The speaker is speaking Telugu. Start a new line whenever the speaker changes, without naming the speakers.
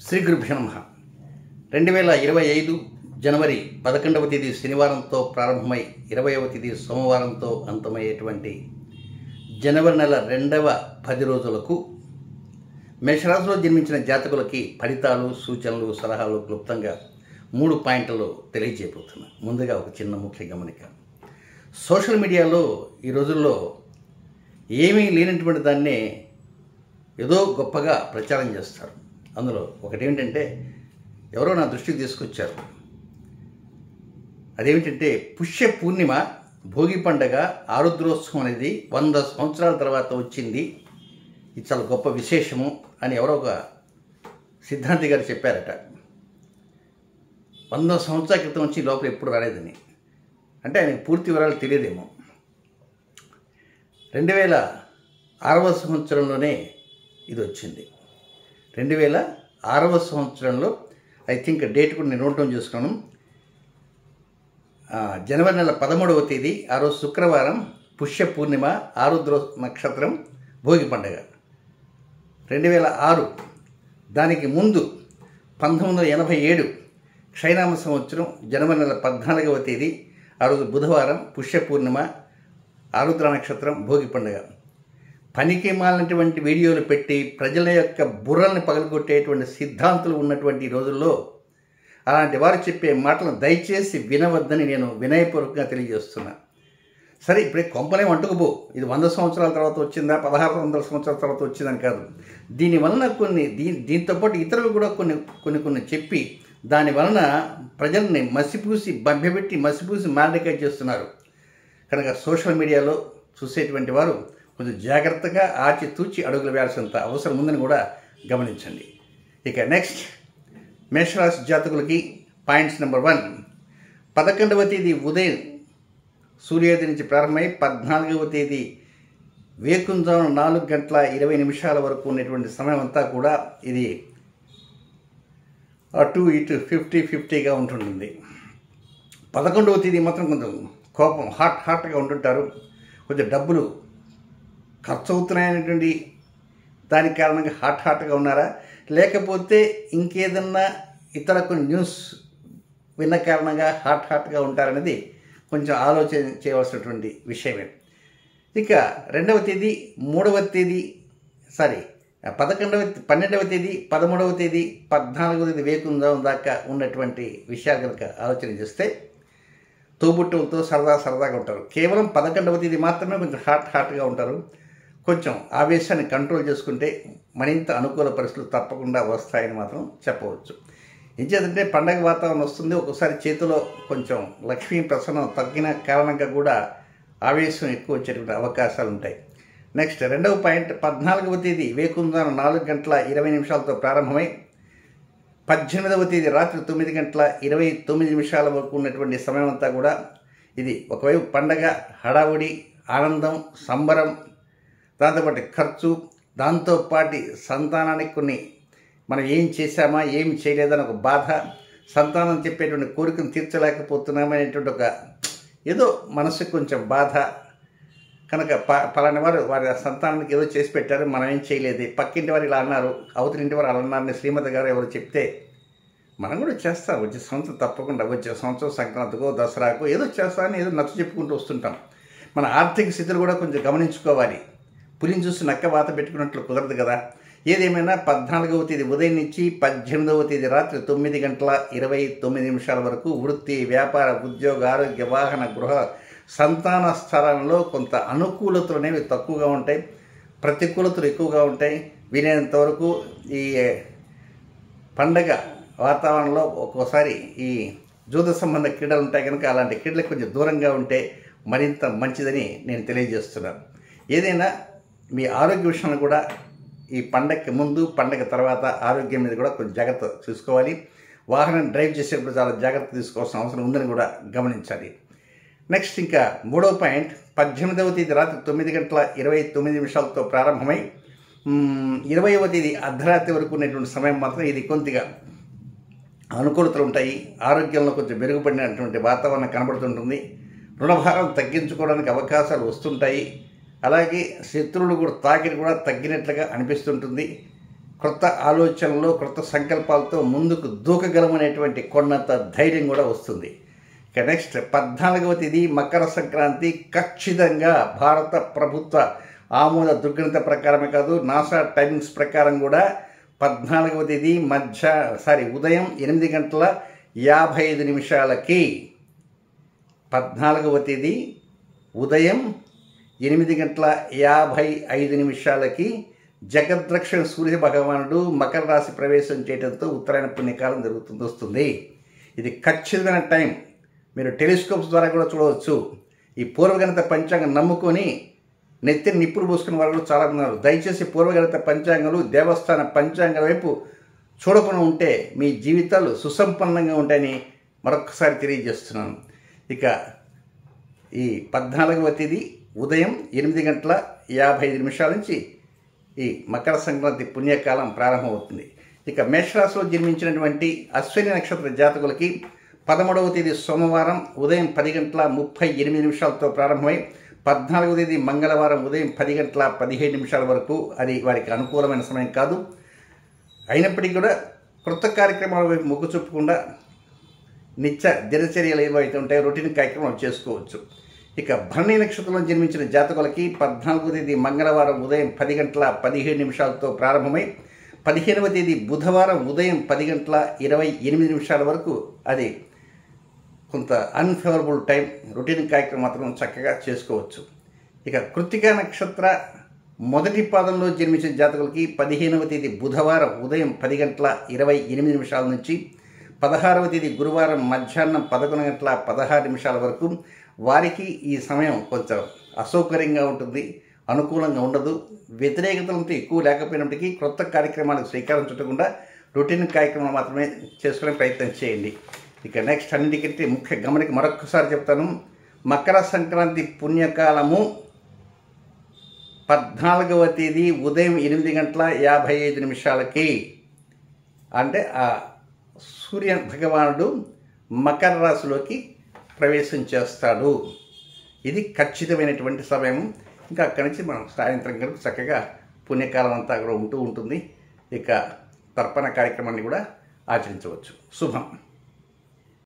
శ్రీ గురుభ్యో నమః 2025 జనవరి 11వ తేదీ శనివారంతో ప్రారంభమై 20వ తేదీ సోమవారంతో అంతమయ్యేటువంటి జనవరి నెల రెండవ 10 రోజులకు మేషరాశిలో జన్మించిన జాతకులకి ఫలితాలు, సూచనలు, సలహాలు క్లుప్తంగా 3 పాయింట్లలో తెలియజేయబోతున్నా. ముందుగా ఒక చిన్న ముఖ్య గమనిక. సోషల్ మీడియాలో ఈ రోజుల్లో ఏమీ లేనటువంటి దాన్నే ఏదో గొప్పగా ప్రచారం చేస్తారు. అందులో ఒకటి ఏమిటంటే, ఎవరో నా దృష్టికి తీసుకొచ్చారు. అదేమిటంటే, పుష్య పూర్ణిమ భోగి పండగ ఆరుద్రోత్సవం అనేది 100 సంవత్సరాల తర్వాత వచ్చింది, ఇది చాలా గొప్ప విశేషము అని ఎవరో ఒక సిద్ధాంతి గారు చెప్పారట. 100 సంవత్సరాల క్రితం వచ్చి లోపల ఎప్పుడు రాలేదని. అంటే ఆయనకు పూర్తి వివరాలు తెలియదేమో. 2006వ సంవత్సరంలోనే ఇది వచ్చింది. 2006వ సంవత్సరంలో ఐ థింక్ డేట్ కూడా నేను నోట్ డౌన్ చేసుకున్నాను. జనవరి నెల 13వ తేదీ ఆ రోజు శుక్రవారం, పుష్య పూర్ణిమ, ఆరుద్ర నక్షత్రం, భోగి పండగ. 2006. దానికి ముందు 1987 క్షయనామ సంవత్సరం జనవరి నెల 14వ తేదీ ఆ రోజు బుధవారం, పుష్య పూర్ణిమ, ఆరుద్ర నక్షత్రం, భోగి పండుగ. పనికి మాలినటువంటి వీడియోలు పెట్టి ప్రజల యొక్క బుర్రల్ని పగలగొట్టేటువంటి సిద్ధాంతులు ఉన్నటువంటి రోజుల్లో అలాంటి వారు చెప్పే మాటలను దయచేసి వినవద్దని నేను వినయపూర్వకంగా తెలియజేస్తున్నా. సరే, ఇప్పుడే కొంపలేం అంటుకుపో, ఇది 100 సంవత్సరాల తర్వాత వచ్చిందా, 1600 సంవత్సరాల తర్వాత వచ్చిందని కాదు. దీనివలన దీంతో పాటు ఇతరులు కూడా కొన్ని చెప్పి దానివలన ప్రజల్ని మసిపూసి మారడికాయ చేస్తున్నారు. కనుక సోషల్ మీడియాలో చూసేటువంటి వారు కొంచెం జాగ్రత్తగా ఆచితూచి అడుగులు వేయాల్సినంత అవసరం ఉందని కూడా గమనించండి. ఇక నెక్స్ట్, మేషరాశి జాతకులకి పాయింట్స్ నెంబర్ 1. 11వ తేదీ ఉదయం సూర్యోదయం నుంచి ప్రారంభమై 14వ తేదీ వేకుంజామున 4:20 వరకు ఉన్నటువంటి సమయం అంతా కూడా ఇది అటు ఇటు 50-50గా ఉంటుంటుంది. 11వ తేదీ మాత్రం కొంచెం కోపం హాట్గా ఉంటుంటారు. కొంచెం డబ్బులు ఖర్చు అవుతున్నాయనేటువంటి దానికి కారణంగా హాట్గా ఉన్నారా, లేకపోతే ఇంకేదన్నా ఇతర కొన్ని న్యూస్ విన్న కారణంగా హాట్గా ఉంటారనేది కొంచెం ఆలోచన చేయవలసినటువంటి విషయమే. ఇక 2వ తేదీ 3వ తేదీ 12వ తేదీ 13వ తేదీ 14వ తేదీ వేకుంజాము దాకా ఉన్నటువంటి విషయాలు కనుక ఆలోచన చేస్తే తోబుట్టులతో సరదాగా ఉంటారు. కేవలం 11వ తేదీ మాత్రమే కొంచెం హాట్గా ఉంటారు. కొంచెం ఆవేశాన్ని కంట్రోల్ చేసుకుంటే మరింత అనుకూల పరిస్థితులు తప్పకుండా వస్తాయని మాత్రం చెప్పవచ్చు. ఏం చేద్దంటే, పండగ వాతావరణం వస్తుంది, ఒక్కోసారి చేతిలో కొంచెం లక్ష్మీ ప్రసన్నం తగ్గిన కారణంగా కూడా ఆవేశం ఎక్కువ వచ్చేటువంటి అవకాశాలు ఉంటాయి. నెక్స్ట్, 2వ పాయింట్, 14వ తేదీ వేకుంజామున 4:20 ప్రారంభమై 18వ తేదీ రాత్రి 9:29 వరకు ఉన్నటువంటి సమయం అంతా కూడా ఇది ఒకవైపు పండగ, హడావుడి, ఆనందం, సంబరం, దాంతోపాటు ఖర్చు, దాంతోపాటు సంతానానికి కొన్ని మనం ఏం చేశామా ఏం చేయలేదని ఒక బాధ, సంతానం చెప్పేటువంటి కోరికను తీర్చలేకపోతున్నామనేటువంటి ఒక ఏదో మనసుకు కొంచెం బాధ. కనుక పలాని వారు వారి సంతానానికి ఏదో చేసి పెట్టారు, మనం ఏం చేయలేదు, పక్కింటి వారు ఇలా అన్నారు, అవతలింటి వారు అలా అన్నారని శ్రీమతి గారు ఎవరు చెప్తే మనం కూడా చేస్తాం. వచ్చే సంవత్సరం తప్పకుండా, వచ్చే సంవత్సరం సంక్రాంతికో దసరాకో ఏదో చేస్తామని ఏదో నచ్చ చెప్పుకుంటూ వస్తుంటాం. మన ఆర్థిక స్థితులు కూడా కొంచెం గమనించుకోవాలి. పులిని చూసి నక్క వాత పెట్టుకున్నట్లు కుదరదు కదా. ఏదేమైనా 14వ తేదీ ఉదయం నుంచి 18వ తేదీ రాత్రి 9:29 వరకు వృత్తి, వ్యాపార, ఉద్యోగ, ఆరోగ్య, వాహన, గృహ, సంతాన స్థానంలో కొంత అనుకూలతలు అనేవి తక్కువగా ఉంటాయి, ప్రతికూలతలు ఎక్కువగా ఉంటాయి. వీలైనంత వరకు ఈ పండగ వాతావరణంలో ఒక్కోసారి ఈ జూద సంబంధ క్రీడలు ఉంటాయి కనుక అలాంటి క్రీడలకు కొంచెం దూరంగా ఉంటే మరింత మంచిదని నేను తెలియజేస్తున్నాను. ఏదైనా మీ ఆరోగ్య విషయంలో కూడా ఈ పండగకి ముందు, పండగ తర్వాత ఆరోగ్యం మీద కూడా కొంచెం జాగ్రత్త చూసుకోవాలి. వాహనం డ్రైవ్ చేసేటప్పుడు చాలా జాగ్రత్త తీసుకోవాల్సిన అవసరం ఉందని కూడా గమనించాలి. నెక్స్ట్, ఇంకా 3వ పాయింట్, 18వ తేదీ రాత్రి 9:29 ప్రారంభమై 20వ తేదీ అర్ధరాత్రి వరకు ఉన్నటువంటి సమయం మాత్రం ఇది కొద్దిగా అనుకూలతలు ఉంటాయి. ఆరోగ్యంలో కొంచెం మెరుగుపడినటువంటి వాతావరణం కనబడుతుంటుంది. రుణభారం తగ్గించుకోవడానికి అవకాశాలు వస్తుంటాయి. అలాగే శత్రువులు కూడా తాకిడి కూడా తగ్గినట్లుగా అనిపిస్తుంటుంది. క్రొత్త ఆలోచనలు, క్రొత్త సంకల్పాలతో ముందుకు దూకగలమనేటువంటి కొన్నంత ధైర్యం కూడా వస్తుంది. ఇక నెక్స్ట్ 14వ తేదీ మకర సంక్రాంతి. ఖచ్చితంగా భారత ప్రభుత్వ ఆమోద దుర్గణిత ప్రకారమే కాదు, నాసా టైమింగ్స్ ప్రకారం కూడా 14వ తేదీ ఉదయం 8:55 14వ తేదీ ఉదయం 8:55 జగద్రక్షణ సూర్య భగవానుడు మకర రాశి ప్రవేశం చేయడంతో ఉత్తరాయణ పుణ్యకాలం వస్తుంది. ఇది ఖచ్చితమైన టైం. మీరు టెలిస్కోప్స్ ద్వారా కూడా చూడవచ్చు. ఈ పూర్వగణిత పంచాంగం నమ్ముకొని నెత్తిని నిప్పులు పోసుకున్న వాళ్ళు కూడా చాలా ఉన్నారు. దయచేసి పూర్వగణిత పంచాంగాలు, దేవస్థాన పంచాంగాల వైపు చూడకుండా ఉంటే మీ జీవితాలు సుసంపన్నంగా ఉంటాయని మరొకసారి తెలియజేస్తున్నాను. ఇక ఈ 14వ తేదీ ఉదయం 8:55 నుంచి ఈ మకర సంక్రాంతి పుణ్యకాలం ప్రారంభమవుతుంది. ఇక మేషరాశిలో జన్మించినటువంటి అశ్విని నక్షత్ర జాతకులకి 13వ తేదీ సోమవారం ఉదయం 10:38 ప్రారంభమై 14వ తేదీ మంగళవారం ఉదయం 10:17 వరకు అది వారికి అనుకూలమైన సమయం కాదు. అయినప్పటికీ కూడా క్రొత్త కార్యక్రమాల వైపు మొగ్గు చూపకుండా నిత్య దినచర్యలు ఏవైతే ఉంటాయో రొటీన్ కార్యక్రమాలు చేసుకోవచ్చు. ఇక భరణి నక్షత్రంలో జన్మించిన జాతకులకి 14వ తేదీ మంగళవారం ఉదయం 10:17 ప్రారంభమై 15వ తేదీ బుధవారం ఉదయం 10:28 వరకు అది కొంత అన్ఫేవరబుల్ టైం. రొటీన్ కార్యక్రమం మాత్రం చక్కగా చేసుకోవచ్చు. ఇక కృత్తికా నక్షత్ర మొదటి పాదంలో జన్మించిన జాతకులకి 15వ తేదీ బుధవారం ఉదయం 10:28 నుంచి 16వ తేదీ గురువారం మధ్యాహ్నం 11:16 వరకు వారికి ఈ సమయం కొంచెం అసౌకర్యంగా ఉంటుంది, అనుకూలంగా ఉండదు. వ్యతిరేకతలతో ఎక్కువ లేకపోయినప్పటికీ క్రొత్త కార్యక్రమాలకు శ్రీకారం చుట్టకుండా రొటీన్ కార్యక్రమాలు మాత్రమే చేసుకునే ప్రయత్నం చేయండి. ఇక నెక్స్ట్ అన్నిటికంటే ముఖ్య గమనిక మరొకసారి చెప్తాను. మకర సంక్రాంతి పుణ్యకాలము 14వ తేదీ ఉదయం 8:55 అంటే ఆ సూర్య భగవానుడు మకర రాశిలోకి ప్రవేశం చేస్తాడు. ఇది ఖచ్చితమైనటువంటి సమయం. ఇంకా అక్కడి నుంచి మనం సాయంత్రం వరకు చక్కగా పుణ్యకాలం అంతా కూడా ఉంటుంది. ఇక తర్పణ కార్యక్రమాన్ని కూడా ఆచరించవచ్చు. శుభం.